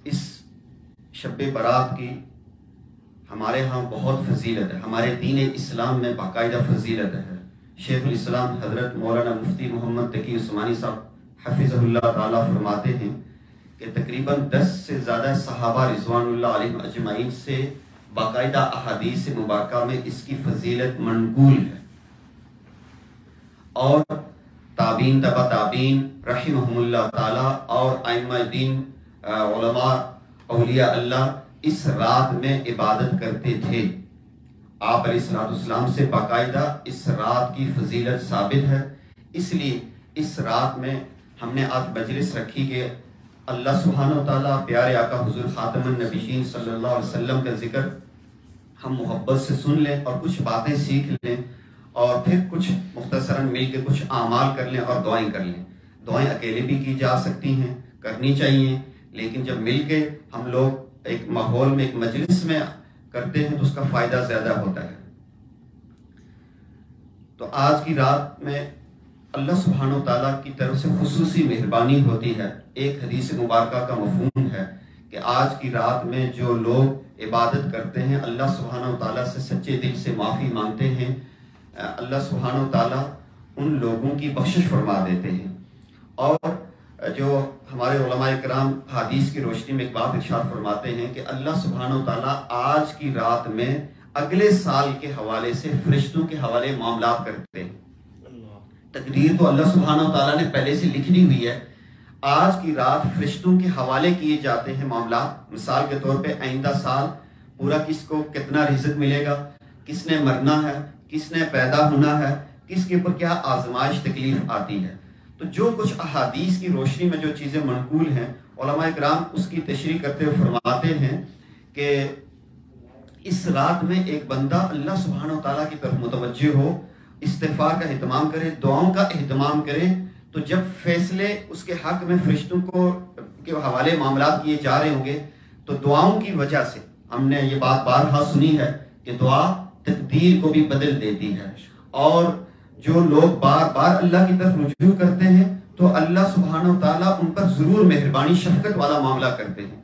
اس شب برات کی ہمارے ہاں بہت فضیلت ہے، ہمارے دین اسلام میں باقاعدہ فضیلت ہے۔ شیخ الاسلام حضرت مولانا مفتی محمد تقی عثمانی صاحب حفظہ اللہ تعالیٰ فرماتے ہیں کہ تقریباً 10 سے زیادہ صحابہ رضوان اللہ علیہم اجمعین سے باقاعدہ احادیث مبارکہ میں اس کی فضیلت منقول ہے، اور تابعین تبع تابعین رحمہم اللہ تعالیٰ اور ائمہ دین علماء اولیاء اللہ اس رات میں عبادت کرتے تھے۔ آپ علیہ السلام سے باقاعدہ اس رات کی فضیلت ثابت ہے، اس لیے اس رات میں ہم نے آج مجلس رکھی کہ اللہ سبحانہ و تعالیٰ پیارے آقا حضور خاتم النبیین صلی اللہ علیہ وسلم کا ذکر ہم محبت سے سن لیں اور کچھ باتیں سیکھ لیں، اور پھر کچھ مختصراً مل کے کچھ اعمال کر لیں اور دعائیں کر لیں۔ دعائیں اکیلے بھی کی جا سکتی ہیں، کرنی چاہیے، لیکن جب مل کے ہم لوگ ایک ماحول میں ایک مجلس میں کرتے ہیں تو اس کا فائدہ زیادہ ہوتا ہے۔ تو آج کی رات میں اللہ سبحانہ و تعالیٰ کی طرف سے خصوصی مہربانی ہوتی ہے۔ ایک حدیث مبارکہ کا مفہوم ہے کہ آج کی رات میں جو لوگ عبادت کرتے ہیں، اللہ سبحانہ و تعالیٰ سے سچے دل سے معافی مانگتے ہیں، اللہ سبحانہ و تعالیٰ ان لوگوں کی بخشش فرما دیتے ہیں۔ اور جو ہمارے علماء کرام حدیث کی روشنی میں ایک بات ارشاد فرماتے ہیں کہ اللہ سبحانہ و تعالیٰ آج کی رات میں اگلے سال کے حوالے سے فرشتوں کے حوالے معاملات کرتے ہیں۔ تقدیر تو اللہ سبحانہ و تعالیٰ نے پہلے سے لکھنی ہوئی ہے، آج کی رات فرشتوں کے حوالے کیے جاتے ہیں معاملات۔ مثال کے طور پہ آئندہ سال پورا کس کو کتنا رزق ملے گا، کس نے مرنا ہے، کس نے پیدا ہونا ہے، کس کے اوپر کیا آزمائش تکلیف آتی ہے۔ تو جو کچھ احادیث کی روشنی میں جو چیزیں منقول ہیں، علماء کرام اس کی تشریح کرتے ہوئے فرماتے ہیں کہ اس رات میں ایک بندہ اللہ سبحانہ و تعالیٰ کی طرف متوجہ ہو، استغفار کا اہتمام کرے، دعاؤں کا اہتمام کرے، تو جب فیصلے اس کے حق میں فرشتوں کے حوالے معاملات کیے جا رہے ہوں گے تو دعاؤں کی وجہ سے، ہم نے یہ بات بارہا سنی ہے کہ دعا تقدیر کو بھی بدل دیتی ہے، اور جو لوگ بار بار اللہ کی طرف رجوع کرتے ہیں تو اللہ سبحانہ و تعالیٰ ان پر ضرور مہربانی شفقت والا معاملہ کرتے ہیں۔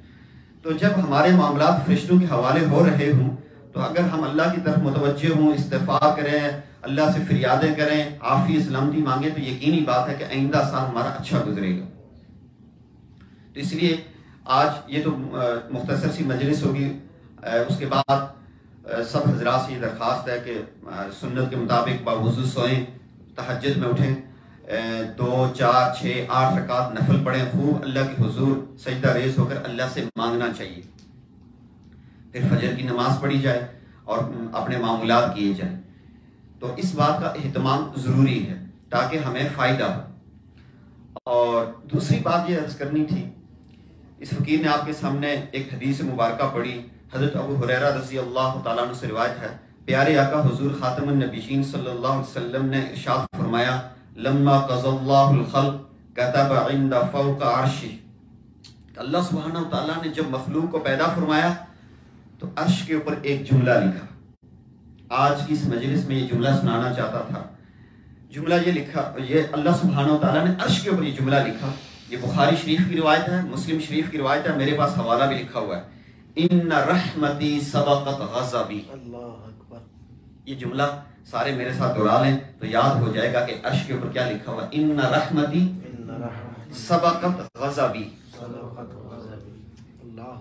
تو جب ہمارے معاملات فرشتوں کے حوالے ہو رہے ہوں تو اگر ہم اللہ کی طرف متوجہ ہوں، استغفار کریں، اللہ سے فریادیں کریں، عافیت سلامتی مانگیں، تو یقینی بات ہے کہ آئندہ سال ہمارا اچھا گزرے گا۔ تو اس لیے آج یہ تو مختصر سی مجلس ہوگی، اس کے بعد سب حضرات سے یہ درخواست ہے کہ سنت کے مطابق باوضو سوئیں، تہجد میں اٹھیں، 2 4 6 8 رکعت نفل پڑھیں، خوب اللہ کے حضور سجدہ ریز ہو کر اللہ سے مانگنا چاہیے، پھر فجر کی نماز پڑھی جائے اور اپنے معمولات کیے جائیں۔ تو اس بات کا اہتمام ضروری ہے تاکہ ہمیں فائدہ ہو۔ اور دوسری بات یہ عرض کرنی تھی، اس فقیر نے آپ کے سامنے ایک حدیث مبارکہ پڑھی، حضرت ابو ہریرہ رضی اللہ تعالیٰ عنہ سے روایت ہے، پیارے آقا حضور خاتم النبیین صلی اللہ علیہ وسلم نے ارشاد فرمایا، لما قضى اللہ الخلق كتب عند فوق عرشہ، اللہ سبحانہ وتعالیٰ نے جب مخلوق کو پیدا فرمایا تو عرش کے اوپر ایک جملہ لکھا۔ آج کی اس مجلس میں یہ جملہ سنانا چاہتا تھا۔ جملہ یہ لکھا، یہ اللہ سبحانہ وتعالیٰ نے عرش کے اوپر یہ جملہ لکھا۔ یہ بخاری شریف کی روایت ہے، مسلم شریف کی روایت ہے، میرے پاس حوالہ بھی لکھا ہوا ہے، ان رحمتی سبقت غضبی۔ یہ جملہ سارے میرے ساتھ دہرا لیں تو یاد ہو جائے گا کہ عرش کے اوپر کیا لکھا ہوا، ان رحمتی سبقت غضبی۔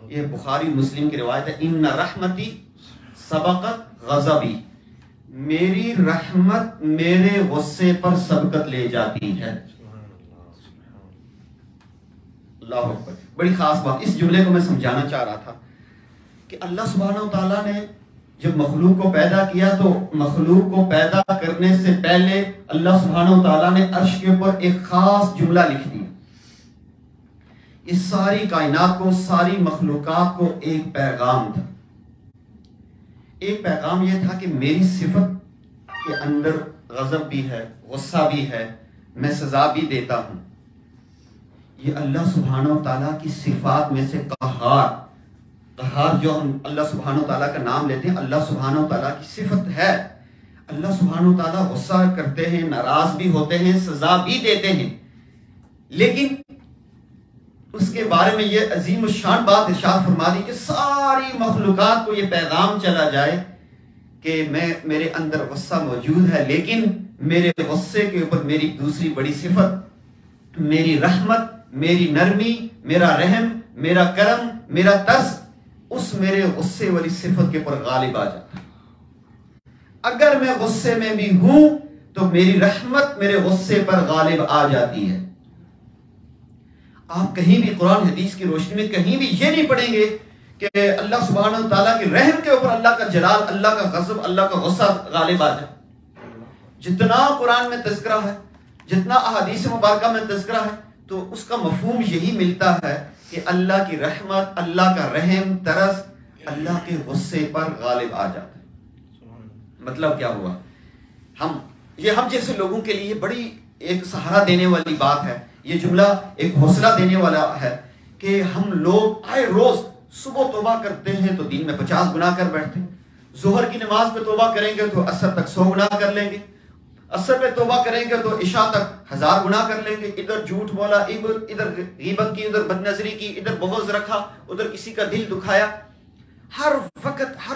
یہ بخاری مسلم کی روایت ہے، ان رحمتی سبقت غضبی، میری رحمت میرے غصے پر سبقت لے جاتی ہے۔ اللہ اکبر، بڑی خاص بات۔ اس جملے کو میں سمجھانا چاہ رہا تھا کہ اللہ سبحانہ و تعالیٰ نے جب مخلوق کو پیدا کیا تو مخلوق کو پیدا کرنے سے پہلے اللہ سبحانہ و تعالیٰ نے عرش کے اوپر ایک خاص جملہ لکھ دیا۔ اس ساری کائنات کو، ساری مخلوقات کو ایک پیغام تھا۔ ایک پیغام یہ تھا کہ میری صفت کے اندر غضب بھی ہے، غصہ بھی ہے، میں سزا بھی دیتا ہوں۔ یہ اللہ سبحانہ و تعالیٰ کی صفات میں سے قہار جو ہم اللہ سبحانہ و تعالیٰ کا نام لیتے ہیں، اللہ سبحانہ و تعالیٰ کی صفت ہے۔ اللہ سبحانہ و تعالیٰ غصہ کرتے ہیں، ناراض بھی ہوتے ہیں، سزا بھی دیتے ہیں، لیکن اس کے بارے میں یہ عظیم الشان بات ارشاد فرما دی کہ ساری مخلوقات کو یہ پیغام چلا جائے کہ میرے اندر غصہ موجود ہے، لیکن میرے غصے کے اوپر میری دوسری بڑی صفت، میری رحمت، میری نرمی، میرا رحم، میرا کرم، میرا ترس اس میرے غصے والی صفت کے اوپر غالب آ جاتا ہے۔ اگر میں غصے میں بھی ہوں تو میری رحمت میرے غصے پر غالب آ جاتی ہے۔ آپ کہیں بھی قرآن حدیث کی روشنی میں کہیں بھی یہ نہیں پڑھیں گے کہ اللہ سبحانہ و تعالیٰ کی رحم کے اوپر اللہ کا جلال، اللہ کا غضب، اللہ کا غصہ غالب آ جائے۔ جتنا قرآن میں تذکرہ ہے، جتنا احادیث مبارکہ میں تذکرہ ہے، تو اس کا مفہوم یہی ملتا ہے کہ اللہ کی رحمت، اللہ کا رحم، ترس اللہ کے غصے پر غالب آ جاتا ہے۔ مطلب کیا ہوا؟ ہم جیسے لوگوں کے لیے بڑی ایک سہارا دینے والی بات ہے، یہ جملہ ایک حوصلہ دینے والا ہے کہ ہم لوگ آئے روز صبح توبہ کرتے ہیں تو دن میں 50 گناہ کر بیٹھتے ہیں، ظہر کی نماز پہ توبہ کریں گے تو عصر تک 100 گناہ کر لیں گے، عصر پہ توبہ کریں گے تو عشاء تک 1000 گناہ کر لیں گے، ادھر جھوٹ بولا، ادھر غیبت کی، ادھر بد نظری کی، ادھر بغض رکھا، ادھر کسی کا دل دکھایا، ہر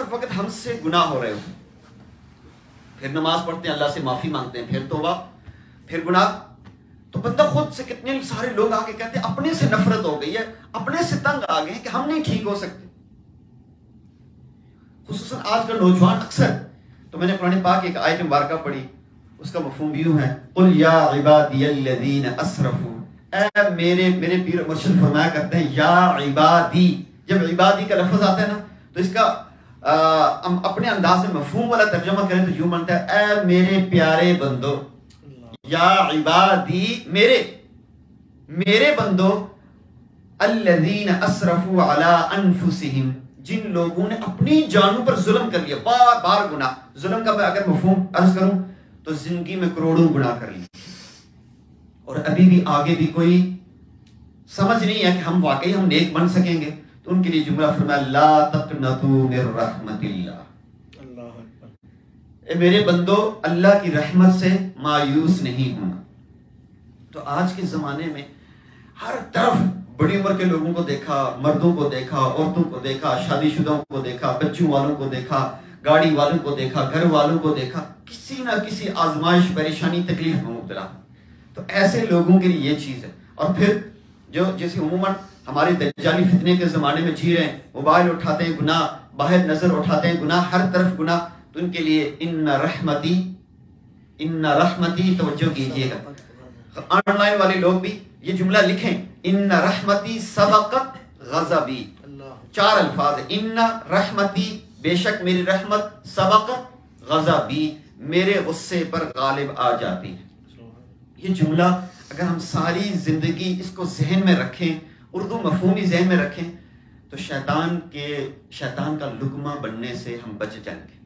وقت ہم سے گناہ ہو رہے ہو۔ پھر نماز پڑھتے ہیں، اللہ سے معافی مانگتے ہیں، پھر توبہ، پھر گناہ، تو بندہ خود سے کتنے سارے لوگ آ کے کہتے ہیں اپنے سے نفرت ہو گئی ہے، اپنے سے تنگ آ گئے کہ ہم نہیں ٹھیک ہو سکتے۔ خصوصاً آج کا نوجوان اکثر، تو میں نے قرآن پاک ایک آیت مبارکہ پڑھی، اس کا مفہوم یوں ہے، قل یا عبادی الذین اسرفوا، اے میرے پیر مرشد فرمایا کرتے ہیں یا عبادی، جب عبادی کا لفظ آتا ہے نا تو اس کا ہم اپنے انداز میں مفہوم والا ترجمہ کریں تو یوں بنتا ہے، اے میرے پیارے بندو، یا عبادی میرے بندو، الذین اسرفوا علی انفسہم، جن لوگوں نے اپنی جانوں پر ظلم کر لیا، بار بار گناہ، ظلم کا میں اگر مفہوم عرض کروں تو زندگی میں کروڑوں گناہ کر لی، اور ابھی بھی آگے بھی کوئی سمجھ نہیں ہے کہ ہم واقعی ہم نیک بن سکیں گے، تو ان کے لیے جملہ فرمایا لا تقنطوا من رحمت اللہ، اے میرے بندو اللہ کی رحمت سے مایوس نہیں ہونا۔ تو آج کے زمانے میں ہر طرف بڑی عمر کے لوگوں کو دیکھا، مردوں کو دیکھا، عورتوں کو دیکھا، شادی شدہ کو دیکھا، بچوں والوں کو دیکھا، گاڑی والوں کو دیکھا، گھر والوں کو دیکھا، کسی نہ کسی آزمائش، پریشانی، تکلیف میں مبتلا۔ تو ایسے لوگوں کے لیے یہ چیز ہے۔ اور پھر جو جیسے عموماً ہمارے دجالی فتنے کے زمانے میں جی رہے ہیں، موبائل اٹھاتے ہیں گناہ، باہر نظر اٹھاتے ہیں گناہ، ہر طرف گناہ، تو ان کے لیے ان رحمتی توجہ کیجیے گا، آن لائن والے لوگ بھی یہ جملہ لکھیں، ان رحمتی سبقت غضبی، 4 الفاظ ہیں، ان رحمتی بے شک میری رحمت، سبقت غضبی میرے غصے پر غالب آ جاتی ہے۔ یہ جملہ اگر ہم ساری زندگی اس کو ذہن میں رکھیں، اردو مفہومی ذہن میں رکھیں، تو شیطان کا لقمہ بننے سے ہم بچ جائیں گے۔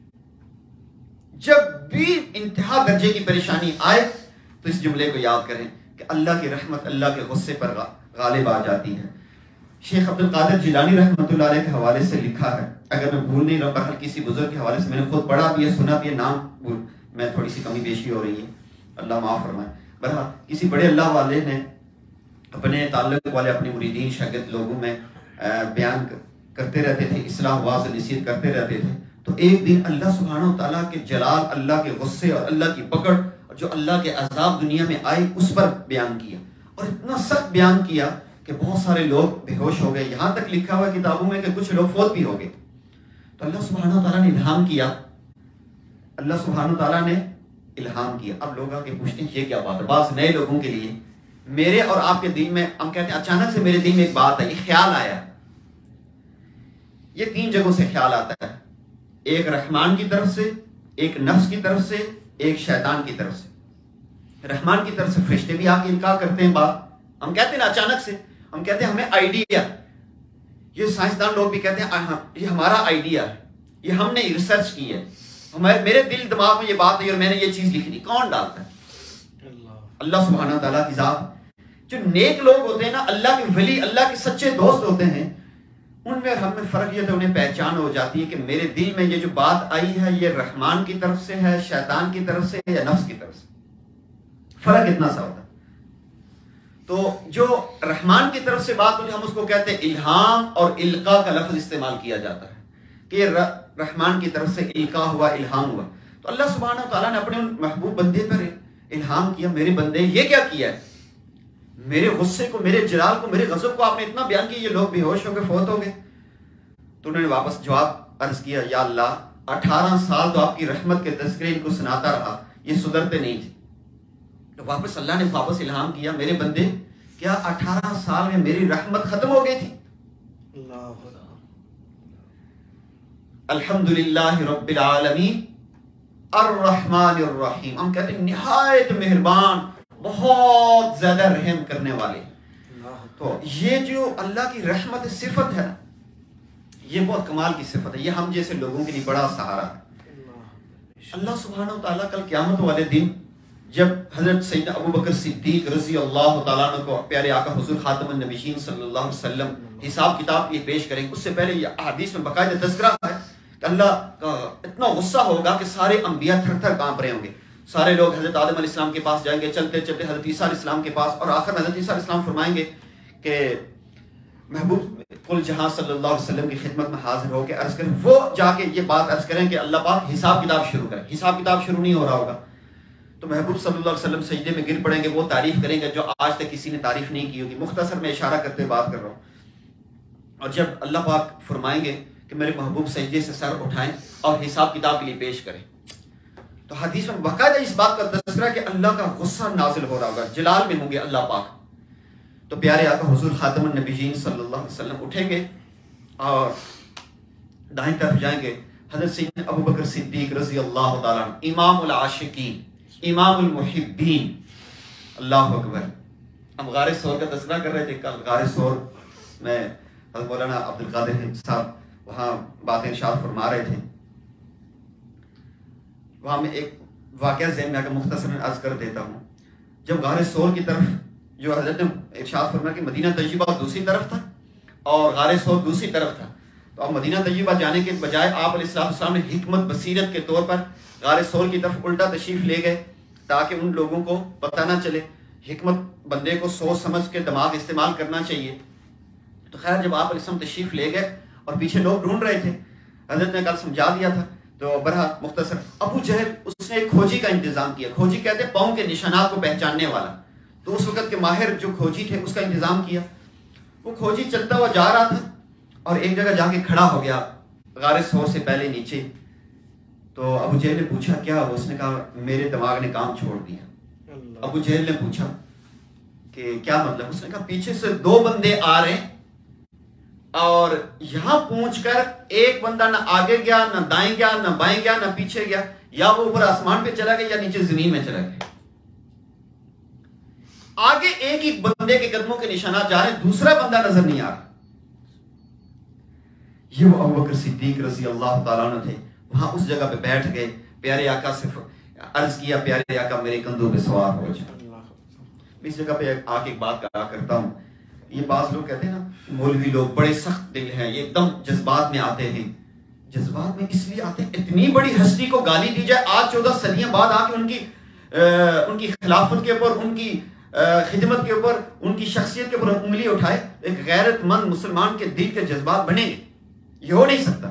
جب بھی انتہا درجے کی پریشانی آئے تو اس جملے کو یاد کریں کہ اللہ کی رحمت اللہ کے غصے پر غالب آ جاتی ہے۔ شیخ عبد القادر جیلانی رحمۃ اللہ علیہ کے حوالے سے لکھا ہے، اگر میں بھول نہیں رہا، بہرحال کسی بزرگ کے حوالے سے میں نے خود پڑھا بھی ہے، سنا بھی ہے، نام میں تھوڑی سی کمی بیشی ہو رہی ہے، اللہ معاف فرمائے۔ بہرحال کسی بڑے اللہ والے نے اپنے تعلق والے اپنے مریدین شاگرد لوگوں میں بیان کرتے رہتے تھے، اصلاح واعظ نصیحت کرتے رہتے تھے، تو ایک دن اللہ سبحانہ تعالیٰ کے جلال، اللہ کے غصے اور اللہ کی پکڑ اور جو اللہ کے عذاب دنیا میں آئی اس پر بیان کیا، اور اتنا سخت بیان کیا کہ بہت سارے لوگ بے ہوش ہو گئے، یہاں تک لکھا ہوا کتابوں میں کہ کچھ لوگ فوت بھی ہو گئے۔ تو اللہ سبحانہ تعالیٰ نے الہام کیا، اللہ سبحانہ تعالیٰ نے الہام کیا۔ اب لوگ آ کے پوچھتے ہیں یہ کیا بات ہے؟ بعض نئے لوگوں کے لیے میرے اور آپ کے دل میں، ہم کہتے ہیں اچانک سے میرے دل میں ایک بات ہے، یہ خیال آیا۔ یہ 3 جگہوں سے خیال آتا ہے، ایک رحمان کی طرف سے، ایک نفس کی طرف سے، ایک شیطان کی طرف سے۔ رحمان کی طرف سے فرشتے بھی آ کے القاء کرتے ہیں بات، ہم کہتے ہیں نا اچانک سے، ہم کہتے ہیں ہمیں آئیڈیا، یہ سائنسدان لوگ بھی کہتے ہیں یہ ہمارا آئیڈیا ہے، یہ ہم نے ریسرچ کی ہے، میرے دل دماغ میں یہ بات ہے اور میں نے یہ چیز لکھ دی۔ کون ڈالتا ہے؟ اللہ سبحانہ تعالیٰ کی ذات۔ جو نیک لوگ ہوتے ہیں نا، اللہ کے ولی، اللہ کے سچے دوست ہوتے ہیں، ان میں اور ہم میں فرق یہ تو انہیں پہچان ہو جاتی ہے کہ میرے دل میں یہ جو بات آئی ہے یہ رحمان کی طرف سے ہے، شیطان کی طرف سے یا نفس کی طرف سے، فرق اتنا سا ہوتا ہے۔ تو جو رحمان کی طرف سے بات ہوئی ہم اس کو کہتے ہیں الہام، اور القاء کا لفظ استعمال کیا جاتا ہے کہ رحمان کی طرف سے القاء ہوا، الہام ہوا. تو اللہ سبحانہ و تعالیٰ نے اپنے ان محبوب بندے پر الہام کیا، میرے بندے یہ کیا کیا ہے، میرے غصے کو، میرے جلال کو، میرے غضب کو آپ نے اتنا بیان کیا، یہ لوگ بے ہوش ہو کے فوت ہو گئے. تو انہوں نے واپس جواب عرض کیا، یا اللہ 18 سال تو آپ کی رحمت کے تذکرے ان کو سناتا رہا، یہ سدھرتے نہیں تھے. تو واپس اللہ نے واپس الہام کیا، میرے بندے کیا 18 سال میں میری رحمت ختم ہو گئی تھی؟ الحمدللہ رب العالمین الرحمن الرحیم. ہم کہتے ہیں نہایت مہربان، بہت زیادہ رحم کرنے والے. تو یہ جو اللہ کی رحمت صفت ہے نا، یہ بہت کمال کی صفت ہے، یہ ہم جیسے لوگوں کے لیے بڑا سہارا ہے. اللہ سبحانہ و تعالیٰ کل قیامت والے دن جب حضرت سیدنا ابو بکر صدیق رضی اللہ تعالیٰ عنہ کو پیارے آقا حضور خاتم النبیین صلی اللہ علیہ وسلم حساب کتاب یہ پیش کریں، اس سے پہلے یہ حدیث میں باقاعدہ تذکرہ ہے کہ اللہ کا اتنا غصہ ہوگا کہ سارے انبیاء تھر تھر کانپ رہے ہوں گے. سارے لوگ حضرت آدم علیہ السلام کے پاس جائیں گے، چلتے چلتے حضرت عیسیٰ علیہ السلام کے پاس، اور آخر میں حضرت عیسیٰ علیہ السلام فرمائیں گے کہ محبوب کل جہاں صلی اللہ علیہ وسلم کی خدمت میں حاضر ہو کے عرض کریں. وہ جا کے یہ بات عرض کریں کہ اللہ پاک حساب کتاب شروع کریں. حساب کتاب شروع نہیں ہو رہا ہوگا تو محبوب صلی اللہ علیہ وسلم سجدے میں گر پڑیں گے، وہ تعریف کریں گے جو آج تک کسی نے تعریف نہیں کی ہوگی. مختصر میں اشارہ کرتے بات کر رہا ہوں. اور جب اللہ پاک فرمائیں گے کہ میرے محبوب سجدے سے سر اٹھائیں اور حساب کتاب کے لیے پیش کریں، تو حدیث میں باقاعدہ اس بات کا تذکرہ کہ اللہ کا غصہ نازل ہو رہا ہوگا، جلال میں ہوں گے اللہ پاک. تو پیارے آقا حضور خاتم النبیین صلی اللہ علیہ وسلم اٹھیں گے اور دائیں طرف جائیں گے. حضرت سیدنا ابو بکر صدیق رضی اللہ تعالیٰ عنہ، امام العاشقین، امام المحبین، اللہ اکبر. ہم غار ثور کا تذکرہ کر رہے تھے کل. غار ثور میں حضرت مولانا عبد القادر صاحب وہاں باتیں ارشاد فرما رہے تھے. وہاں میں ایک واقعہ ذہن میں آ کے مختصر عرض کر دیتا ہوں. جب غار ثور کی طرف جو حضرت نے ارشاد فرمایا کہ مدینہ طیبہ دوسری طرف تھا اور غار ثور دوسری طرف تھا، تو اب مدینہ طیبہ جانے کے بجائے آپ علیہ السلام نے حکمت بصیرت کے طور پر غار ثور کی طرف الٹا تشریف لے گئے تاکہ ان لوگوں کو پتہ نہ چلے. حکمت بندے کو سوچ سمجھ کے دماغ استعمال کرنا چاہیے. تو خیر جب آپ علیہ السلام تشریف لے گئے اور پیچھے لوگ ڈھونڈ رہے تھے، حضرت نے کل سمجھا دیا تھا. تو برہا مختصر ابو جہل اس نے ایک کھوجی کا انتظام کیا. کھوجی کہتے ہیں پاؤں کے نشانات کو پہچاننے والا. تو اس وقت کے ماہر جو کھوجی تھے اس کا انتظام کیا. وہ کھوجی چلتا ہوا جا رہا تھا اور ایک جگہ جا کے کھڑا ہو گیا غار ثور سے پہلے نیچے. تو ابو جہل نے پوچھا کیا؟ اس نے کہا میرے دماغ نے کام چھوڑ دیا. ابو جہل نے پوچھا کہ کیا مطلب؟ اس نے کہا پیچھے سے 2 بندے آ رہے ہیں اور یہاں پہنچ کر ایک بندہ نہ آگے گیا، نہ دائیں گیا، نہ بائیں گیا، نہ پیچھے گیا. یا وہ اوپر آسمان پہ چلا گیا یا نیچے زمین میں چلا گیا. آگے ایک ایک بندے کے قدموں کے نشانات جا رہے ہیں، دوسرا بندہ نظر نہیں آ رہا. یہ وہ ابو بکر صدیق رضی اللہ تعالیٰ عنہ تھے. وہاں اس جگہ پہ بیٹھ گئے، پیارے آقا سے عرض کیا پیارے آقا میرے کندھوں پہ سوار ہو جائے. اس جگہ پہ آ کے ایک بات کہا کرتا ہوں. یہ بعض لوگ کہتے ہیں نا مولوی لوگ بڑے سخت دل ہیں، یہ ایک دم جذبات میں آتے ہیں. جذبات میں اس لیے آتے ہیں اتنی بڑی ہستی کو گالی دی جائے، آج 14 صدیاں بعد آ کے ان کی خلافت کے اوپر، ان کی خدمت کے اوپر، ان کی شخصیت کے اوپر انگلی اٹھائے. ایک غیرت مند مسلمان کے دل کے جذبات بنے گے، یہ ہو نہیں سکتا.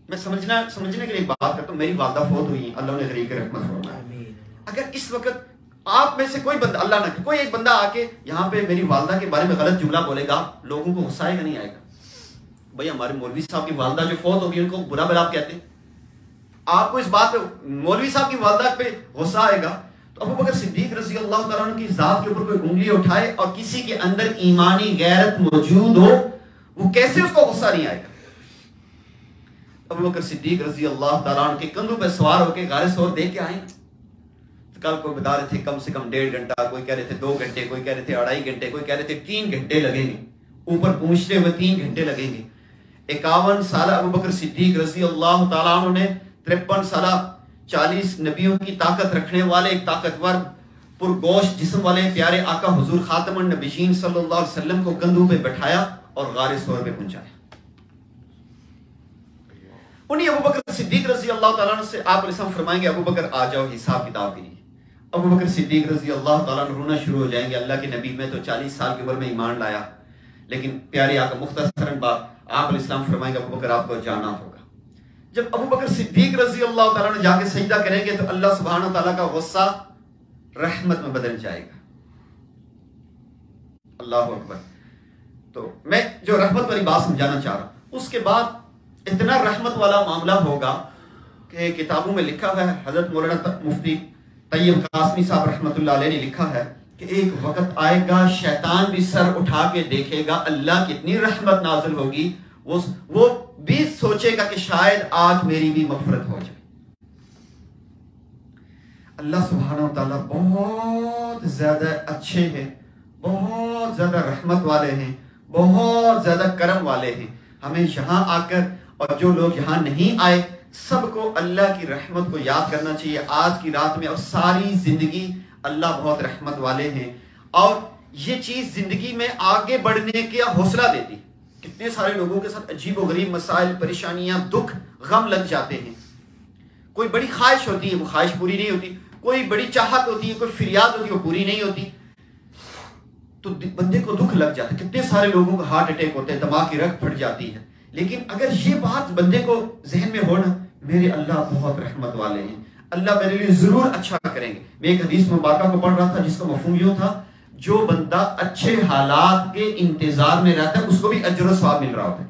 میں سمجھنے کے لیے بات کرتا ہوں. میری والدہ فوت ہوئی، اللہ نے غریق رحمت فرمائے. اگر اس وقت آپ میں سے کوئی بندہ، اللہ نہ کوئی ایک بندہ آ کے یہاں پہ میری والدہ کے بارے میں غلط جملہ بولے گا، لوگوں کو غصہ آئے گا نہیں آئے گا؟ بھائی ہمارے مولوی صاحب کی والدہ جو فوت ہوگی ان کو برا بلا کہتے ہیں. آپ کو اس بات پہ مولوی صاحب کی والدہ پہ غصہ آئے گا. تو ابو بکر صدیق رضی اللہ تعالیٰ عنہ کی ذات کے اوپر کوئی انگلی اٹھائے اور کسی کے اندر ایمانی غیرت موجود ہو، وہ کیسے اس کو غصہ نہیں آئے گا؟ ابو بکر صدیق رضی اللہ تعالیٰ عنہ کے کندھوں پہ سوار ہو کے غار ثور دیکھ کے آئے. کل کوئی بتا رہے تھے کم سے کم 1.5 گھنٹہ، کوئی کہہ رہے تھے 2 گھنٹے، کوئی کہہ رہے تھے 2.5 گھنٹے، کوئی کہہ رہے تھے 3 گھنٹے لگیں گے. اوپر پہنچتے ہوئے 3 گھنٹے لگیں گے. 51 سالہ ابو بکر صدیق رضی اللہ تعالیٰ عنہ نے 53 سالہ 40 نبیوں کی طاقت رکھنے والے ایک طاقتور پرگوشت جسم والے پیارے آقا حضور خاتم النبیین صلی اللہ علیہ وسلم کو کندھوں پہ بٹھایا اور غار ثور پہ پہنچایا. انہیں ابو بکر صدیق رضی اللہ تعالیٰ عنہ سے آپ علیہ السلام فرمائیں گے ابو بکر آ جاؤ حساب کتاب کے لیے. ابو بکر صدیق رضی اللہ تعالیٰ عنہ رونا شروع ہو جائیں گے، اللہ کے نبی میں تو 40 سال کی عمر میں ایمان لایا، لیکن پیارے آقا مختصراً بات آپ علیہ السلام فرمائیں گے ابو بکر آپ کو جانا ہوگا۔ جب ابو بکر صدیق رضی اللہ تعالیٰ عنہ جا کے سجدہ کریں گے تو اللہ سبحانہ تعالیٰ کا غصہ رحمت میں بدل جائے گا۔ اللہ اکبر۔ تو میں جو رحمت والی بات سمجھانا چاہ رہا ہوں، اس کے بعد اتنا رحمت والا معاملہ ہوگا کہ کتابوں میں لکھا ہے، حضرت مولانا مفتی طیب قاسمی صاحب رحمۃ اللہ علیہ نے لکھا ہے کہ ایک وقت آئے گا شیطان بھی سر اٹھا کے دیکھے گا اللہ کی اتنی رحمت نازل ہوگی، وہ بھی سوچے گا کہ شاید آج میری بھی مغفرت ہو جائے۔ اللہ سبحانہ و تعالیٰ بہت زیادہ اچھے ہیں، بہت زیادہ رحمت والے ہیں، بہت زیادہ کرم والے ہیں۔ ہمیں یہاں آ کر اور جو لوگ یہاں نہیں آئے سب کو اللہ کی رحمت کو یاد کرنا چاہیے آج کی رات میں، اور ساری زندگی اللہ بہت رحمت والے ہیں، اور یہ چیز زندگی میں آگے بڑھنے کا حوصلہ دیتی۔ کتنے سارے لوگوں کے ساتھ عجیب و غریب مسائل، پریشانیاں، دکھ، غم لگ جاتے ہیں۔ کوئی بڑی خواہش ہوتی ہے وہ خواہش پوری نہیں ہوتی، کوئی بڑی چاہت ہوتی ہے، کوئی فریاد ہوتی ہے وہ پوری نہیں ہوتی، تو بندے کو دکھ لگ جاتا ہے۔ کتنے سارے لوگوں کو ہارٹ اٹیک ہوتے ہیں، دماغ کی رگ پھٹ جاتی ہے، لیکن اگر یہ بات بندے کو ذہن میں ہو نا، میرے اللہ بہت رحمت والے ہیں، اللہ میرے لیے ضرور اچھا کریں گے۔ میں ایک حدیث مبارکہ کو پڑھ رہا تھا جس کا مفہوم یہ تھا، جو بندہ اچھے حالات کے انتظار میں رہتا ہے اس کو بھی اجر و ثواب مل رہا ہوتا ہے۔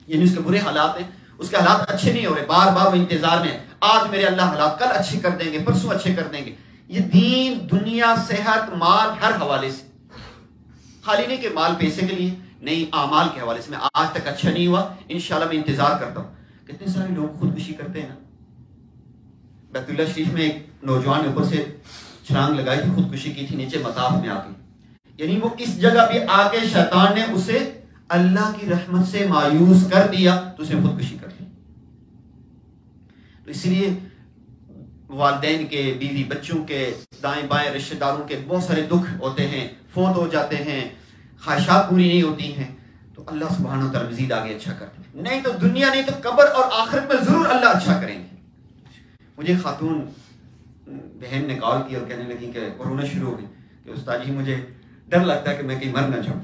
یعنی اس کے برے حالات ہیں، اس کے حالات اچھے نہیں ہو رہے، بار بار وہ انتظار میں ہے، آج میرے اللہ حالات کل اچھے کر دیں گے، پرسوں اچھے کر دیں گے۔ یہ دین، دنیا، صحت، مال، ہر حوالے سے، خالی نہیں کہ مال پیسے کے لیے نہیں، اعمال کے حوالے سے میں آج تک اچھا نہیں ہوا، انشاءاللہ میں انتظار کرتا ہوں۔ کتنے سارے لوگ خودکشی کرتے ہیں نا۔ بیت اللہ شریف میں ایک نوجوان نے اوپر سے چھلانگ لگائی تھی، خودکشی کی تھی، نیچے مطاف میں آ گئی، یعنی وہ اس جگہ بھی آ کے شیطان نے اسے اللہ کی رحمت سے مایوس کر دیا تو اس نے خودکشی کر لی۔ تو اس لیے والدین کے، بیوی بچوں کے، دائیں بائیں رشتہ داروں کے بہت سارے دکھ ہوتے ہیں، فوت ہو جاتے ہیں، خواہشات پوری نہیں ہوتی ہیں، تو اللہ سبحانہ و تعالیٰ مزید آگے اچھا کرتے ہیں، نہیں تو دنیا نہیں تو قبر اور آخرت میں ضرور اللہ اچھا کریں گے۔ مجھے خاتون بہن نے کال کی اور کہنے لگی کہ رونا شروع ہو گئی کہ استاد جی مجھے ڈر لگتا ہے کہ میں کہیں مر نہ جاؤں۔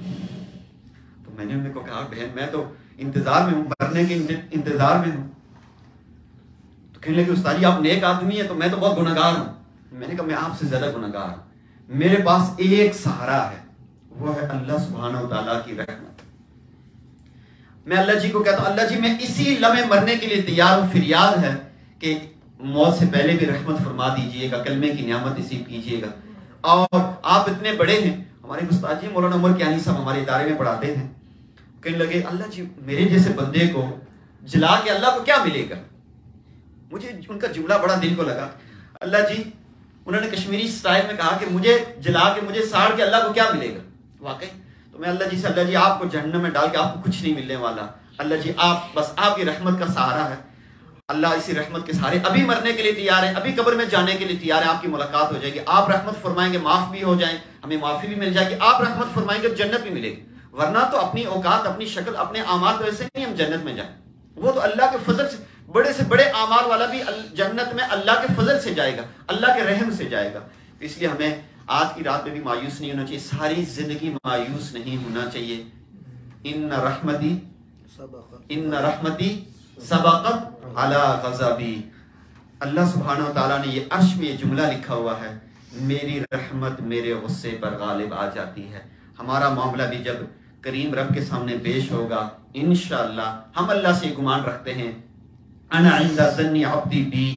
تو میں نے ان کو کہا بہن میں تو انتظار میں ہوں، مرنے کے انتظار میں ہوں۔ تو کہنے لگے استاد جی آپ نیک آدمی ہیں، تو میں تو بہت گناہگار ہوں۔ میں نے کہا میں آپ سے زیادہ گناہگار ہوں، میرے پاس ایک سہارا ہے، وہ ہے اللہ سبحانہ و تعالیٰ کی رحمت۔ میں اللہ جی کو کہتا ہوں اللہ جی میں اسی لمحے مرنے کے لیے تیار ہوں، فریاد ہے کہ موت سے پہلے بھی رحمت فرما دیجئے گا، کلمے کی نعمت نصیب کیجئے گا۔ اور آپ اتنے بڑے ہیں، ہمارے استاد جی مولانا عمر کیانی صاحب ہمارے ادارے میں پڑھاتے ہیں، کہنے لگے اللہ جی میرے جیسے بندے کو جلا کے اللہ کو کیا ملے گا؟ مجھے ان کا جملہ بڑا دل کو لگا۔ اللہ جی انہوں نے کشمیری سٹائل میں کہا کہ مجھے جلا کے، مجھے ساڑ کے اللہ کو کیا ملے گا؟ واقعی تو میں اللہ جی سے، اللہ جی آپ کو جہنم میں ڈال کے آپ کو کچھ نہیں ملنے والا، اللہ جی آپ بس آپ کی رحمت کا سہارا ہے، اللہ اسی رحمت کے سہارے ابھی مرنے کے لیے تیار ہے، ابھی قبر میں جانے کے لیے تیار ہے، آپ کی ملاقات ہو جائے گی، آپ رحمت فرمائیں گے معاف بھی ہو جائیں، ہمیں معافی بھی مل جائے گی، آپ رحمت فرمائیں گے جنت بھی ملے گی، ورنہ تو اپنی اوقات، اپنی شکل، اپنے اعمال تو ایسے نہیں ہم جنت میں جائیں، وہ تو اللہ کے فضل سے، بڑے سے بڑے اعمال والا بھی جنت میں اللہ کے فضل سے جائے گا، اللہ کے رحم سے جائے گا۔ اس لیے ہمیں آج کی رات میں بھی مایوس نہیں ہونا چاہیے، ساری زندگی مایوس نہیں ہونا چاہیے۔ ان رحمتی سبقت علی غضبی، اللہ سبحانہ و تعالیٰ نے یہ عرش میں یہ جملہ لکھا ہوا ہے، میری رحمت میرے غصے پر غالب آ جاتی ہے۔ ہمارا معاملہ بھی جب کریم رب کے سامنے پیش ہوگا انشاءاللہ، ہم اللہ سے گمان رکھتے ہیں انا عند ظن عبدی بی،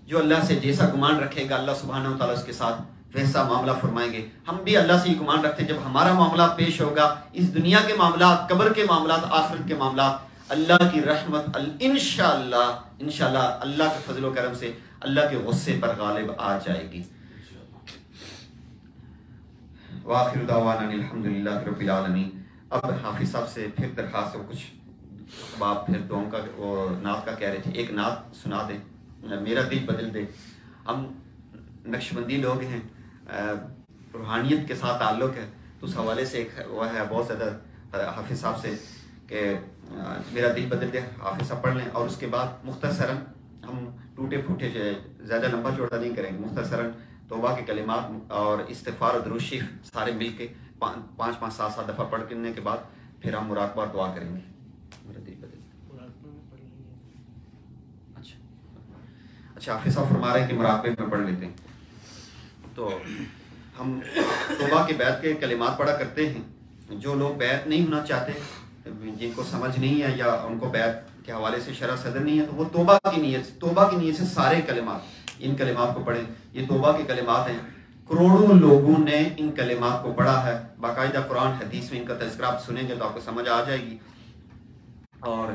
جو اللہ سے جیسا گمان رکھے گا اللہ سبحانہ و تعالیٰ اس کے ساتھ ویسا معاملہ فرمائیں گے۔ ہم بھی اللہ سے یہ گمان رکھتے ہیں جب ہمارا معاملہ پیش ہوگا، اس دنیا کے معاملات، قبر کے معاملات، آخرت کے معاملات، اللہ کی رحمت انشاءاللہ اللہ کے فضل و کرم سے اللہ کے غصے پر غالب آ جائے گی۔ وآخر دعوانا الحمدللہ رب العالمین۔ اب حافظ صاحب سے پھر درخواست ہو، کچھ باب پھر دعاؤں کا وہ نعت کا کہہ رہے تھے، ایک نعت سنا دیں، میرا دل بدل دے۔ ہم نقشبندی لوگ ہیں، روحانیت کے ساتھ تعلق ہے، تو اس حوالے سے ایک وہ ہے بہت زیادہ حافظ صاحب سے کہ میرا دل بدل دے، حافظ صاحب پڑھ لیں، اور اس کے بعد مختصراً ہم ٹوٹے پھوٹے زیادہ لمبا چوڑا نہیں کریں گے، مختصراً توبہ کے کلمات اور استغفار و درود شریف سارے مل کے 5-7 دفعہ پڑھ کرنے کے بعد پھر ہم مراقبہ اور دعا کریں گے۔ اچھا حافظ صاحب فرما رہے ہیں کہ مراقبے میں پڑھ لیتے ہیں، تو ہم توبہ کے بیعت کے کلمات پڑھا کرتے ہیں۔ جو لوگ بیعت نہیں ہونا چاہتے، جن کو سمجھ نہیں ہے یا ان کو بیعت کے حوالے سے شرح صدر نہیں ہے، تو وہ توبہ کی نیت سے سارے کلمات، ان کلمات کو پڑھیں۔ یہ توبہ کے کلمات ہیں، کروڑوں لوگوں نے ان کلمات کو پڑھا ہے، باقاعدہ قرآن حدیث میں ان کا تذکرہ آپ سنیں گے تو آپ کو سمجھ آ جائے گی۔ اور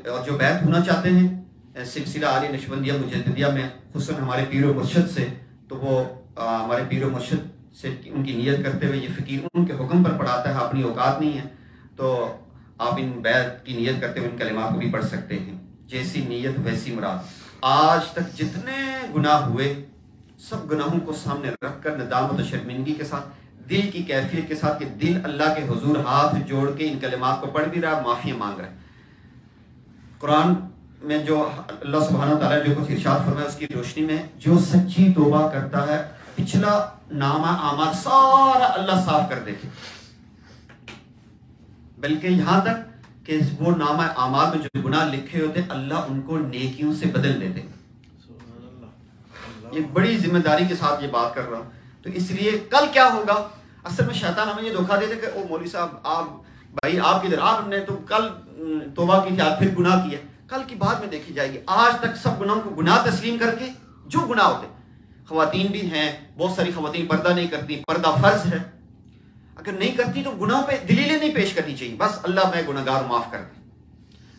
اور جو بیعت ہونا چاہتے ہیں سلسلہ عالی نقشبندیہ مجددیہ میں، خصوصاً ہمارے پیر و مرشد سے، تو وہ ہمارے پیر و مرشد سے ان کی نیت کرتے ہوئے، یہ فقیر ان کے حکم پر پڑھاتا ہے، اپنی اوقات نہیں ہے، تو آپ ان بیعت کی نیت کرتے ہوئے ان کلمات کو بھی پڑھ سکتے ہیں۔ جیسی نیت ویسی مراد۔ آج تک جتنے گناہ ہوئے سب گناہوں کو سامنے رکھ کر ندامت و شرمندگی کے ساتھ، دل کی کیفیت کے ساتھ، کہ دل اللہ کے حضور ہاتھ جوڑ کے ان کلمات کو پڑھ بھی رہا، معافیاں مانگ رہا ہے۔ قرآن میں جو اللہ سبحانہ و تعالیٰ جو کچھ ارشاد فرمایا، اس کی روشنی میں جو سچی توبہ کرتا ہے پچھلا نامہ اعمال سارا اللہ صاف کر دیتے، بلکہ یہاں تک کہ وہ نامہ اعمال میں جو گناہ لکھے ہوتے اللہ ان کو نیکیوں سے بدل دیتے۔ یہ بڑی ذمہ داری کے ساتھ یہ بات کر رہا ہوں۔ تو اس لیے کل کیا ہوگا، اصل میں شیطان ہمیں یہ دھوکہ دیتے کہ او مولوی صاحب آپ بھائی آپ کدھر، آپ نے تو کل توبہ کی تھی، آج پھر گناہ کیا، کل کی بعد میں دیکھی جائے گی۔ آج تک سب گناہوں کو گناہ تسلیم کر کے، جو گناہ ہوتے، خواتین بھی ہیں، بہت ساری خواتین پردہ نہیں کرتی، پردہ فرض ہے، اگر نہیں کرتی تو گناہوں پہ دلیلیں نہیں پیش کرنی چاہیے، بس اللہ میں گناہگار معاف کر دیں۔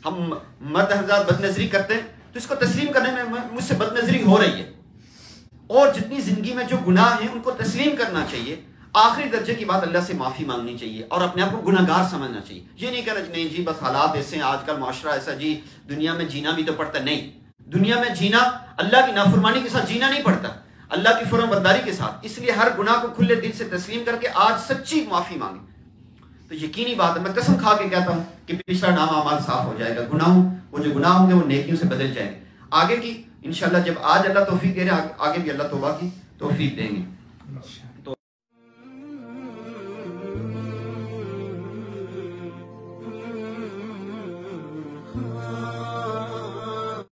ہم مرد حضرات بد نظری کرتے ہیں تو اس کو تسلیم کرنے میں مجھ سے بد نظری ہو رہی ہے، اور جتنی زندگی میں جو گناہ ہیں ان کو تسلیم کرنا چاہیے، آخری درجے کی بات اللہ سے معافی مانگنی چاہیے، اور اپنے آپ کو گناہگار سمجھنا چاہیے۔ یہ نہیں کہنا نہیں جی بس حالات ایسے ہیں، آج کل معاشرہ ایسا، جی دنیا میں جینا بھی تو پڑتا، نہیں، دنیا میں جینا اللہ کی نافرمانی کے ساتھ جینا نہیں پڑتا، اللہ کی فرمان برداری کے ساتھ۔ اس لیے ہر گناہ کو کھلے دل سے تسلیم کر کے آج سچی معافی مانگیں، تو یقینی بات ہے، میں قسم کھا کے کہتا ہوں کہ پچھلا نامہ اعمال صاف ہو جائے گا، وہ جو گناہ ہوں گے وہ نیکیوں سے بدل جائیں گے۔ آگے کی انشاءاللہ جب آج اللہ توفیق دے رہے ہیں، آگے بھی اللہ توبہ کی توفیق دیں گے۔